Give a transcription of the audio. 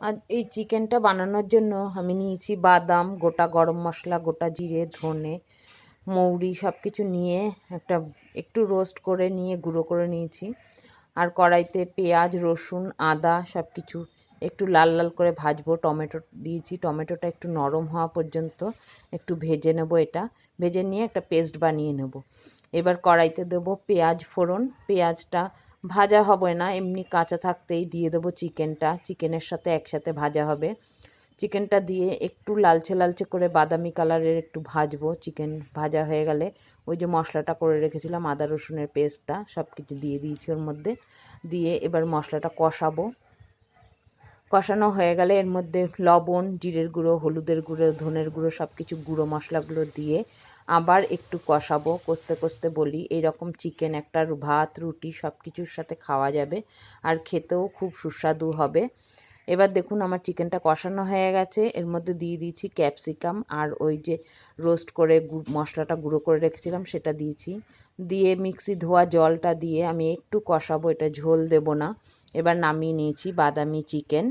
আর এই চিকেনটা বানানোর জন্য আমি নিয়েছি বাদাম, গোটা গরম মশলা, গোটা জিরে, ধনে, মৌরি সব কিছু নিয়ে একটু রোস্ট করে নিয়ে গুঁড়ো করে নিয়েছি। আর কড়াইতে পেঁয়াজ, রসুন, আদা সব কিছু একটু লাল লাল করে ভাজবো। টমেটো দিয়েছি, টমেটোটা একটু নরম হওয়া পর্যন্ত একটু ভেজে নেব। এটা ভেজে নিয়ে একটা পেস্ট বানিয়ে নেব। এবার কড়াইতে দেবো পেঁয়াজ ফোড়ন। পেঁয়াজটা ভাজা হবে না, এমনি কাঁচা থাকতেই দিয়ে দেবো চিকেনটা। চিকেনের সাথে একসাথে ভাজা হবে। চিকেনটা দিয়ে একটু লালচে লালচে করে বাদামি কালারের একটু ভাজবো। চিকেন ভাজা হয়ে গেলে ওই যে মশলাটা করে রেখেছিলাম, আদা রসুনের পেস্টটা সব কিছু দিয়ে দিয়েছি ওর মধ্যে। দিয়ে এবার মশলাটা কষাবো। কষানো হয়ে গেলে এর মধ্যে লবণ, জিরের গুঁড়ো, হলুদের গুঁড়ো, ধনের গুঁড়ো সব কিছু গুঁড়ো মশলাগুলো দিয়ে আবার একটু কষাবো। কষতে কষতে বলি, এইরকম চিকেন একটা ভাত, রুটি সব কিছুর সাথে খাওয়া যাবে আর খেতেও খুব সুস্বাদু হবে। এবার দেখুন আমার চিকেনটা কষানো হয়ে গেছে। এর মধ্যে দিয়ে দিয়েছি ক্যাপসিকাম আর ওই যে রোস্ট করে মশলাটা গুঁড়ো করে রেখেছিলাম সেটা দিয়েছি। দিয়ে মিক্সি ধোয়া জলটা দিয়ে আমি একটু কষাবো, এটা ঝোল দেব না। এবার নামিয়ে নিয়েছি বাদামি চিকেন।